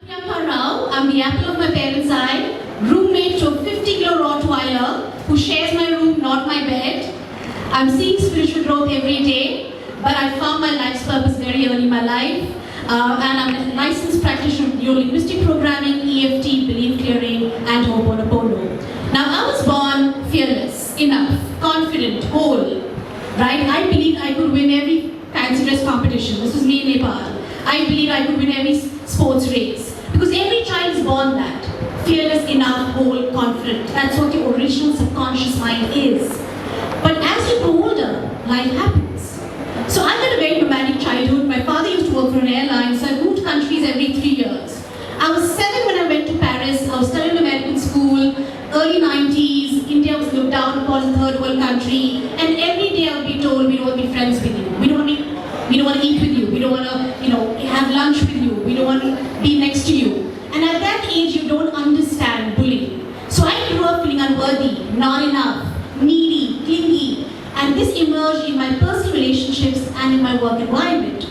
Priyanka, I'm the apple of my parents' eye, roommate to a 50-kilo Rottweiler who shares my room, not my bed. I'm seeing spiritual growth every day, but I found my life's purpose very early in my life. And I'm a licensed practitioner of neuro-linguistic programming, EFT, belief clearing, and Ho'oponopono. Now, I was born fearless, enough, confident, whole, right? I believed I could win every fancy dress competition. This was me in Nepal. I believed I could win every sports race. Because every child is born that. Fearless, enough, whole, confident. That's what your original subconscious mind is. But as you grow older, life happens. So I had a very nomadic childhood. My father used to work for an airline, so I moved countries every 3 years. I was 7 when I went to Paris. I was studying American school, early 90s. India was looked down upon as a third world country. And every day I would be told, we don't want to be friends with you. We don't want to eat with you. We don't want to, have lunch with you. We don't want to be next to you. And at that age, you don't understand bullying. So I grew up feeling unworthy, not enough, needy, clingy. And this emerged in my personal relationships and in my work environment.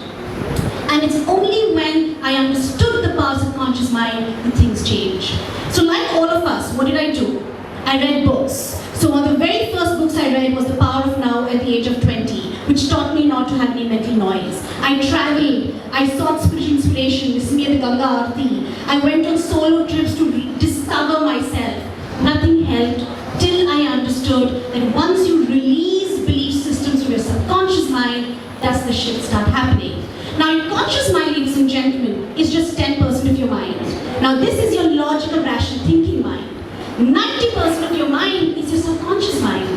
And it's only when I understood the power of subconscious mind that things change. So like all of us, what did I do? I read books. So one of the very first books I read was The Power of Now at the age of 20, which taught me not to have any mental noise. I traveled, I sought spiritual inspiration, listened to the Ganga Aarti. I went on solo trips to discover myself. Nothing helped till I understood that once you release belief systems from your subconscious mind, that's the shift start happening. Now, your conscious mind, ladies and gentlemen, is just 10% of your mind. Now, this is your logical, rational thinking mind. 90% of your mind is your subconscious mind.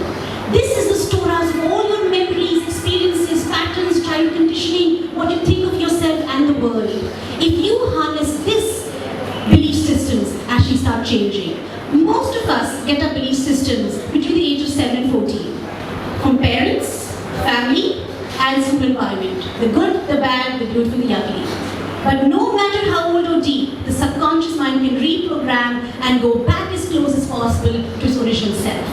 This is the storehouse of all your memories, experiences, patterns, child conditioning, what you think of yourself and the world. If you harness this, belief systems actually start changing. Most of us get our belief systems between the age of 7 and 14. From parents, family, and simple environment. The good, the bad, the beautiful, the ugly. But no matter how old or deep, the subconscious mind can reprogram and go back as close as possible to its original self.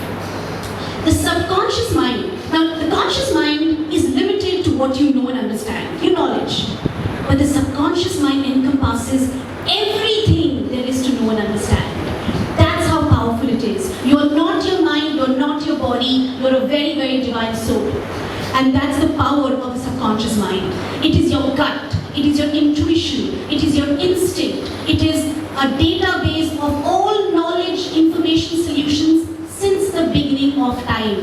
The subconscious mind, now the conscious mind is limited to what you know and understand, your knowledge. But the subconscious mind encompasses everything there is to know and understand. That's how powerful it is. You're not your mind, you're not your body, you're a very, very divine soul. And that's the power of the subconscious mind. It is your gut, it is your intuition, it is your instinct, it is a database of all knowledge, information, solutions since the beginning of time.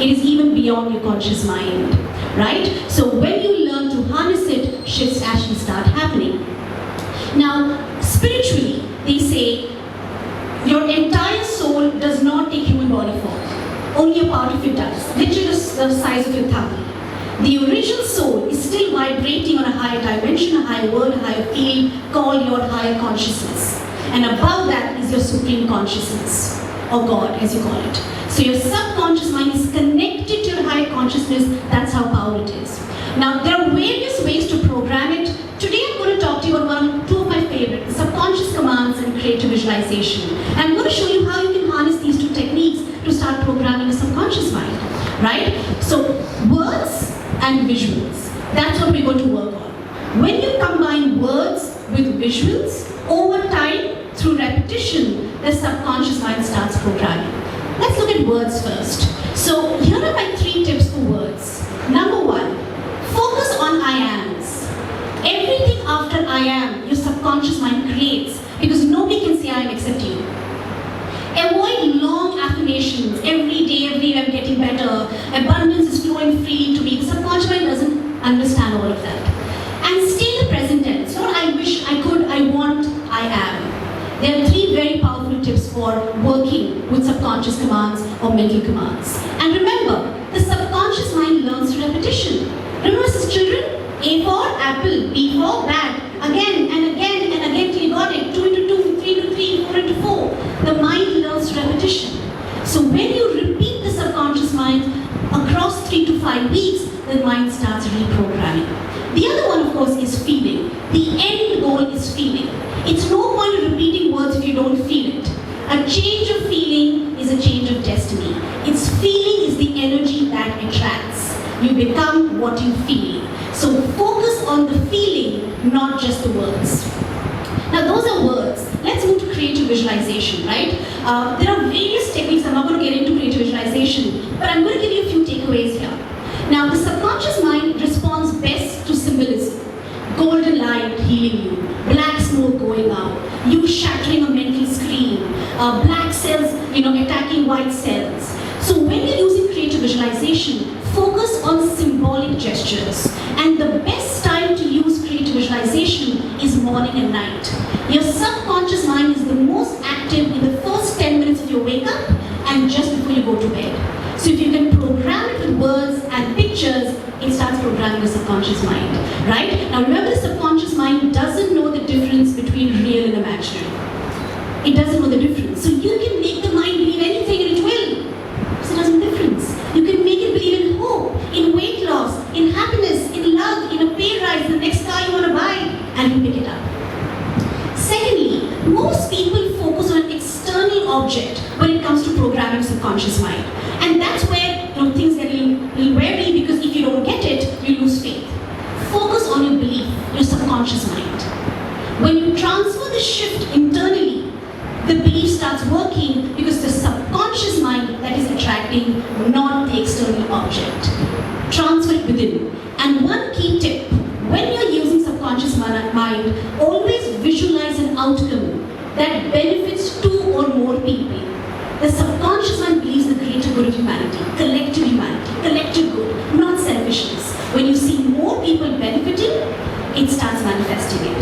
It is even beyond your conscious mind, right? So when you learn to harness it, shifts actually start happening. Now, spiritually, they say, your entire soul does not take human body form. Only a part of it does, literally the size of your thumb. The original soul is still vibrating on a higher dimension, a higher world, a higher field, called your higher consciousness. And above that is your supreme consciousness, or God as you call it. So your subconscious mind is connected to your higher consciousness. That's how powerful it is. Now there are various ways to program it. Today I'm going to talk to you about two of my favorite, the subconscious commands and creative visualization. And I'm going to show you how you can harness these two techniques to start programming a subconscious mind, right? So words and visuals, that's what we're going to work on. When you combine words with visuals, over time, through repetition, the subconscious mind starts programming. Let's look at words first. So here are my 3 tips for words. Number 1, focus on I ams. Everything after I am, your subconscious mind creates, because nobody can say I am except you. Avoid long affirmations, every day I'm getting better, abundance is flowing freely to me. The subconscious mind doesn't understand all of that. And stay in the present tense. Not I wish, I could, I want, I am. There are 3 very powerful tips for working with subconscious commands or mental commands. And remember, the subconscious mind learns through repetition. Remember as children? A for apple, B for bag. Again and again and again till you got it. 2 into 2, 3 into 3, 4 into 4. The mind learns repetition. So when you repeat the subconscious mind across 3 to 5 weeks, the mind starts reprogramming. The other one, of course, is feeling. The end goal is feeling. It's no point in repeating words if you don't feel it. A change of feeling is a change of destiny. Its feeling is the energy that attracts. You become what you feel. So focus on the feeling, not just the words. Now those are words. creative visualization, right? There are various techniques. I'm not going to get into creative visualization, but I'm going to give you a few takeaways here. Now, the subconscious mind responds best to symbolism. Golden light healing you, black smoke going out, you shattering a mental screen, black cells, attacking white cells. So when you're using creative visualization, focus on symbolic gestures. And the best time to use creative visualization is morning and night. Your subconscious mind is the most active in the first 10 minutes of your wake up and just before you go to bed. So if you can program it with words and pictures, it starts programming the subconscious mind, right? Now remember, the subconscious mind doesn't know the difference between real and imaginary. It doesn't know the difference. So you can make the mind believe anything and it will. So it doesn't know the difference. You can make it believe in hope, in weight loss, in happiness, in love, in a pay rise, the next car you want to buy, and you pick it up. Secondly, most people focus on an external object when it comes to programming subconscious mind. And that's where things get a little wary, because if you don't get it, you lose faith. Focus on your belief, your subconscious mind. When you transfer the shift internally, the belief starts working because the subconscious mind that is attracting, not the external object. Transfer it within. And one key tip, when you're using subconscious mind, always visualize an outcome that benefits two or more people. The subconscious mind believes in the greater good of humanity, collective good, not selfishness. When you see more people benefiting, it starts manifesting it.